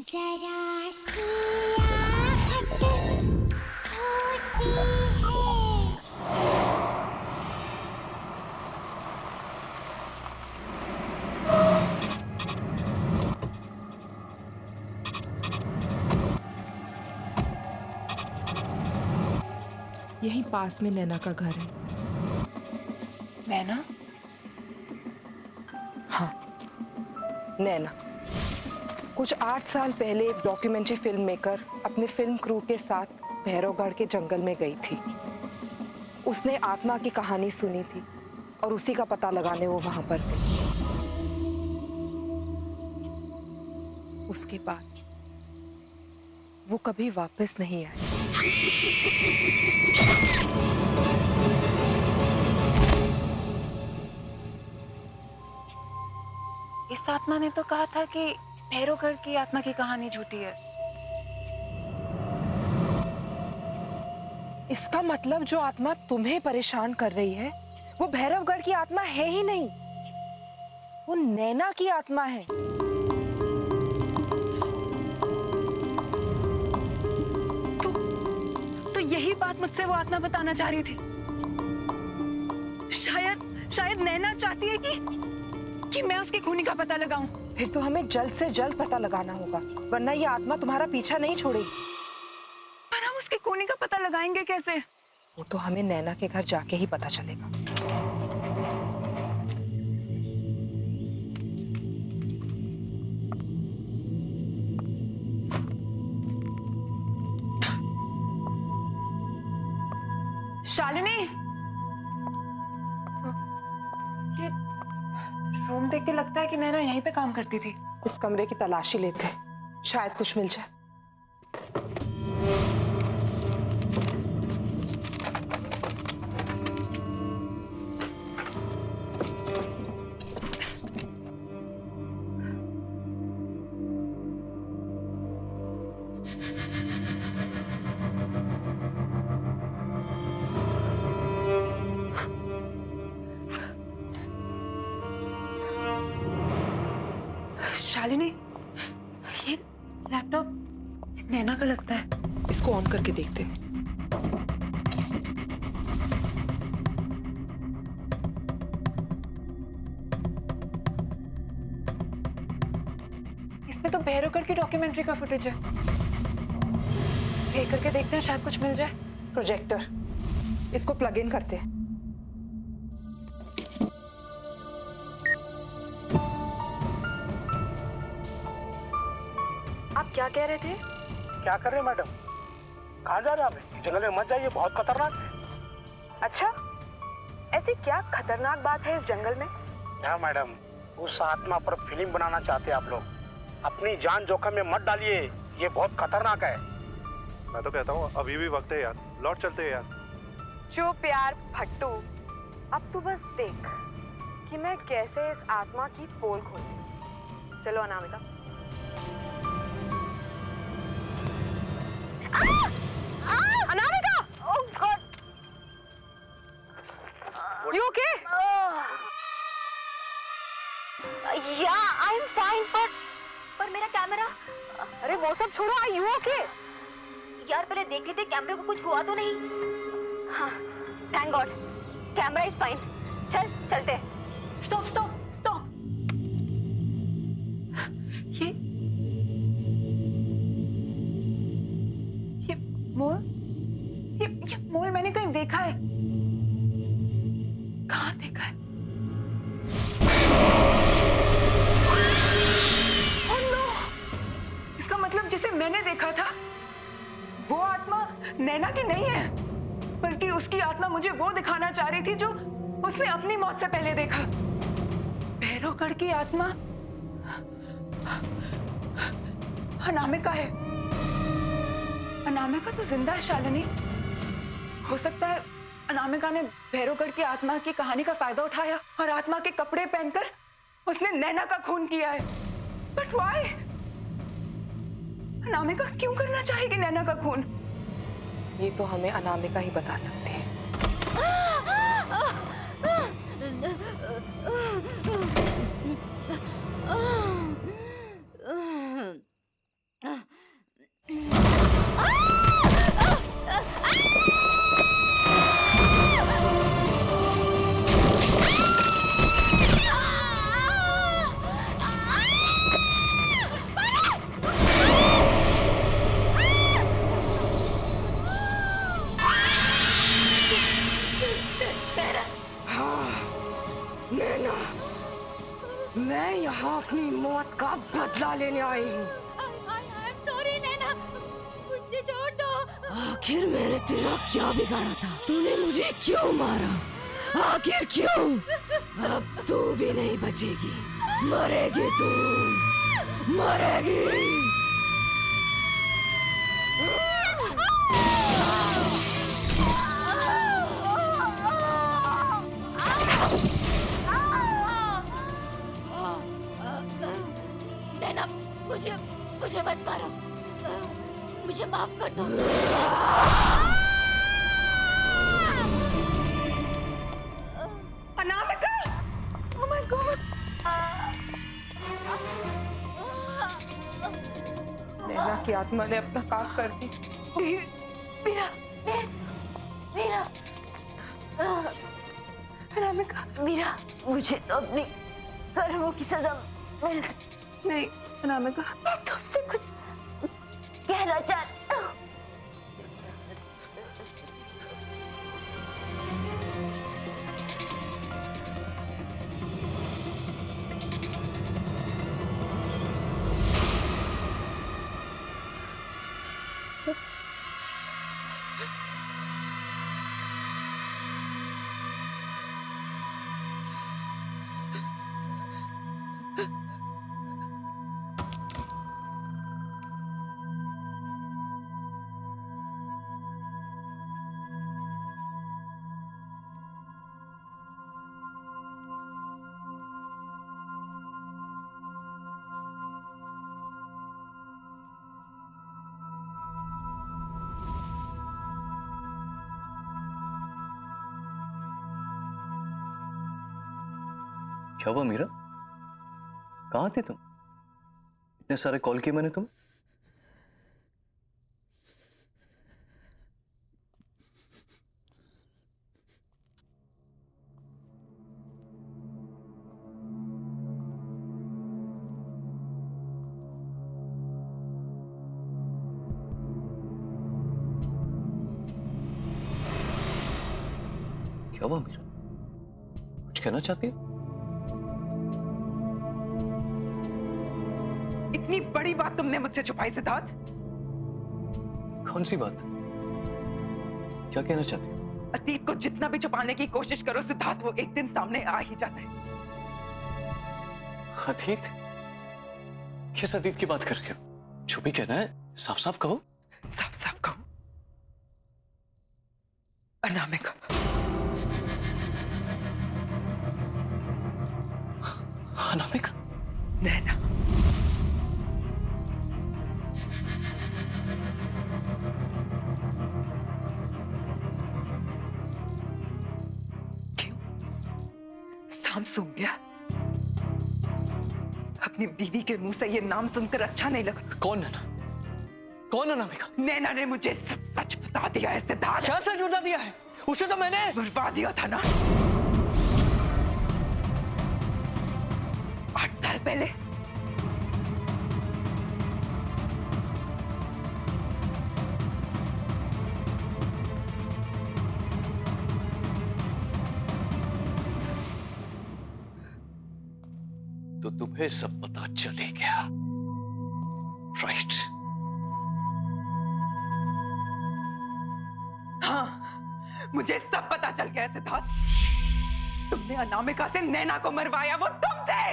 जरा सी आहट होती है। यहीं पास में नैना का घर है। नैना? हाँ, नैना। कुछ 8 साल पहले एक डॉक्यूमेंट्री फिल्म मेकर अपने फिल्म क्रू के साथ भैरवगढ़ के जंगल में गई थी। उसने आत्मा की कहानी सुनी थी और उसी का पता लगाने वो वहां पर गई। उसके बाद वो कभी वापस नहीं आई। इस आत्मा ने तो कहा था कि भैरवगढ़ की आत्मा की कहानी झूठी है। इसका मतलब जो आत्मा तुम्हें परेशान कर रही है वो भैरवगढ़ की आत्मा है ही नहीं, वो नैना की आत्मा है। तो यही बात मुझसे वो आत्मा बताना चाह रही थी। शायद नैना चाहती है कि मैं उसकी खूनी का पता लगाऊं। फिर तो हमें जल्द से जल्द पता लगाना होगा, वरना ये आत्मा तुम्हारा पीछा नहीं छोड़ेगी। पर हम उसकी खूनी का पता लगाएंगे कैसे? वो तो हमें नैना के घर जाके ही पता चलेगा। शालिनी, ये रूम देख के लगता है कि नैना यहीं पे काम करती थी। इस कमरे की तलाशी लेते हैं, शायद कुछ मिल जाए। शालिनी, ये लैपटॉप नैना का लगता है। इसको ऑन करके देखते हैं। इसमें तो भैरवगढ़ की डॉक्यूमेंट्री का फुटेज है। प्ले करके देखते हैं, शायद कुछ मिल जाए। प्रोजेक्टर, इसको प्लग इन करते हैं। आप क्या कह रहे थे? क्या कर रहे हैं मैडम? कहाँ जा रहे हैं आप? जंगल में मत जाइए, बहुत खतरनाक है। अच्छा, ऐसी क्या खतरनाक बात है इस जंगल में? क्या मैडम, उस आत्मा पर फिल्म बनाना चाहते हैं आप लोग। अपनी जान जोखिम में मत डालिए, ये बहुत खतरनाक है। मैं तो कहता हूँ अभी भी वक्त है यार, लौट चलते हैं यार। चुप यार भट्टू, अब तू बस देख कि मैं कैसे इस आत्मा की पोल खोलती। चलो Anamika. Anamika! Oh God! You okay? Yeah, I'm fine, पर मेरा कैमरा। अरे वो सब छोड़ो, Are you okay? यार पहले देख लेते कैमरे को कुछ हुआ तो नहीं। हाँ, thank god, camera is fine. चलते। Stop stop stop. ये मोल, ये मोल मैंने कहीं देखा है। कहाँ देखा है? Oh no! इसका मतलब जिसे मैंने देखा था वो आत्मा नैना की नहीं है, बल्कि उसकी आत्मा मुझे वो दिखाना चाह रही थी जो उसने अपनी मौत से पहले देखा। भैरवगढ़ की आत्मा अनामिका है। अनामिका तो जिंदा है शालिनी। हो सकता है अनामिका ने भैरवगढ़ की आत्मा की कहानी का फायदा उठाया और आत्मा के कपड़े पहनकर उसने नैना का खून किया है। But why? अनामिका क्यों करना चाहेगी नैना का खून? ये तो हमें अनामिका ही बता सकती है। नैना, मैं यहाँ अपनी मौत का बदला लेने आई हूँ। सॉरी नैना, मुझे छोड़ दो। आखिर मैंने तेरा क्या बिगाड़ा था? तूने मुझे क्यों मारा? आखिर क्यों? अब तू भी नहीं बचेगी, मरेगी तू, मरेगी। नैना, मुझे मत मारो, मुझे माफ कर दो। अनामिका! Oh my God! नैना की आत्मा ने अपना काम कर दी। मीरा, मीरा, अनामिका! मीरा, मुझे तो अपनी कर्मों की सजा मिल गई। नहीं, अनामिका। मैं तुमसे कुछ कहना चाहती हूँ। क्या हुआ मीरा? कहाँ थे तुम? इतने सारे कॉल किए मैंने तुम। क्या हुआ मीरा? कुछ कहना चाहती हो? इतनी बड़ी बात तुमने मुझसे छुपाई सिद्धार्थ। कौन सी बात? क्या कहना चाहती हो? अतीत को जितना भी छुपाने की कोशिश करो सिद्धार्थ, वो एक दिन सामने आ ही जाता है। अतीत? किस अतीत की बात कर रहे हो? जो भी कहना है साफ साफ कहो। साफ साफ कहूं, अनामिका। अनामिका? नैना। क्यों? साम सूंघ गया? अपनी बीवी के मुंह से ये नाम सुनकर अच्छा नहीं लगा? कौन नैना? कौन अनामिका? नैना ने मुझे सब सच बता दिया है सिद्धार्थ। क्या सच बता दिया है? उसे तो मैंने मरवा दिया था ना 8 साल पहले। तो तुम्हें सब पता चले गया, राइट? हाँ, मुझे सब पता चल गया सिद्धार्थ। तुमने अनामिका से नैना को मरवाया, वो तुम थे।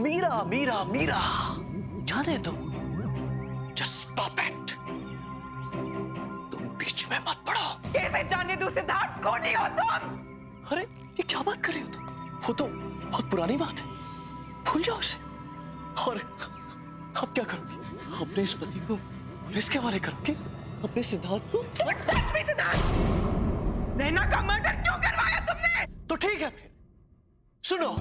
मीरा मीरा मीरा, जाने दो। Just stop it. तुम बीच में मत पड़ो। कैसे जाने दूं सिद्धार्थ? कौन ही हो तुम? अरे ये क्या बात कर रही हो तुम? वो तो बहुत पुरानी बात है, भूल जाओ उसे। और अब क्या करोगी? अपने इस पति को पुलिस के हवाले करोगी? अपने सिद्धार्थ को? सच में सिद्धार्थ, नैना का मर्डर क्यों करवाया तुमने? तो ठीक है फिर सुनो,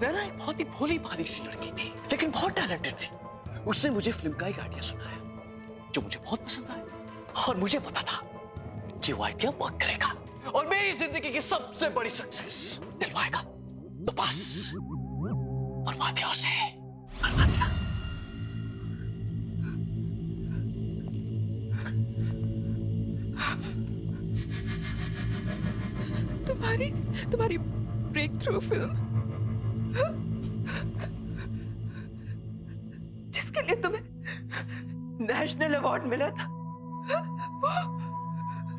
नैना एक बहुत ही भोली भाली सी लड़की थी, लेकिन बहुत टैलेंटेड थी। उसने मुझे फिल्म का एक आइडिया सुनाया जो मुझे बहुत पसंद आया और मुझे पता था कि वो आइडिया वर्क करेगा और मेरी जिंदगी की सबसे बड़ी सक्सेस दिलवाएगा। तो बस बर्बादियों से बर्बादियां। तुम्हारी ब्रेक थ्रू फिल्म जिसके लिए तुम्हें नेशनल अवार्ड मिला था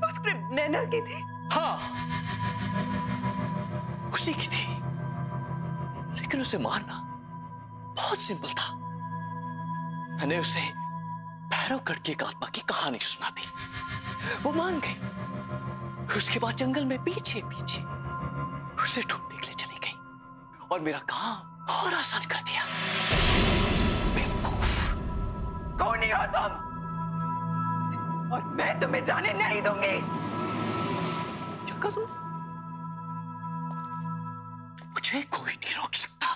वो स्क्रिप्ट नैना की थी। हाँ, उसी की थी, लेकिन उसे मारना बहुत सिंपल था। मैंने उसे भैरवगढ़ की एक आत्मा की कहानी सुना दी, वो मान गई। उसके बाद जंगल में पीछे पीछे उसे ढूंढने के लिए चली गई और मेरा काम और आसान कर दिया। बेवकूफ। कौन हो तुम? और मैं तुम्हें जाने नहीं दूंगी। क्या कहा तुमने? मुझे कोई नहीं रोक सकता।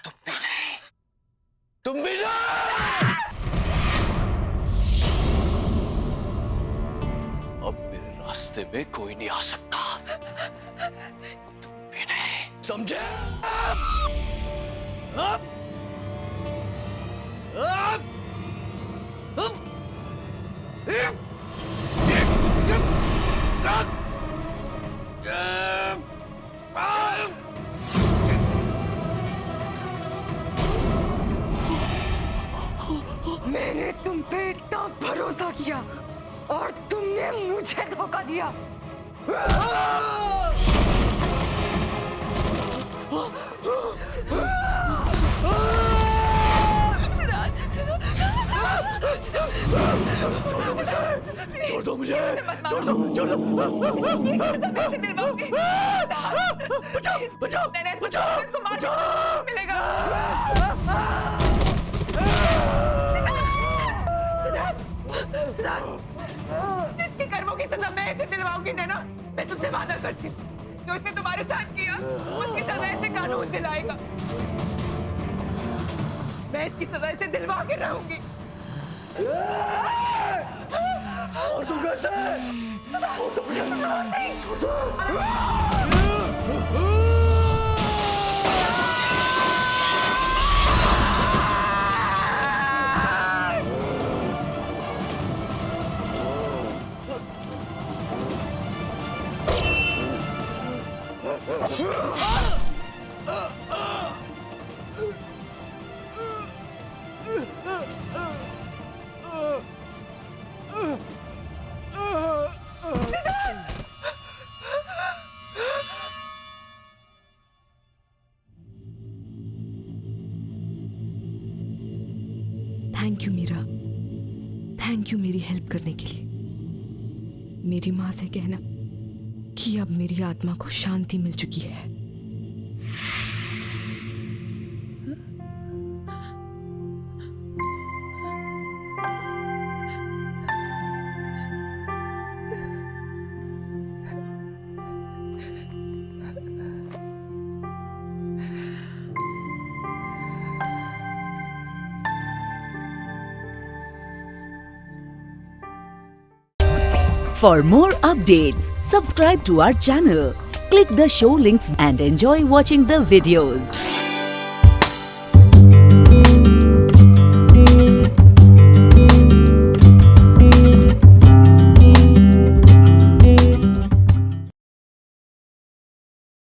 तुम भी नहीं, तुम भी नहीं। अब मेरे रास्ते में कोई नहीं आ सकता। तुम भी नहीं, समझे? मैंने तुम पे इतना भरोसा किया और तुमने मुझे धोखा दिया। छोड़ दो मुझे, छोड़ दो, छोड़ दो। बचाओ, बचाओ, बचाओ, बचाओ। मिलेगा। इसके कर्मों की सजा मैं इसे दिलवाऊंगी नैना। मैं तुमसे वादा करती हूँ, जो इसने तुम्हारे साथ किया उसकी सजा इसे कानून दिलाएगा। मैं इसकी सजा इसे दिलवा के रहूंगी। और तुम कैसे? छोड़ दो। Thank you Meera, thank you मेरी हेल्प करने के लिए। मेरी माँ से कहना कि अब मेरी आत्मा को शांति मिल चुकी है। For more updates, subscribe to our channel, click the show links and enjoy watching the videos.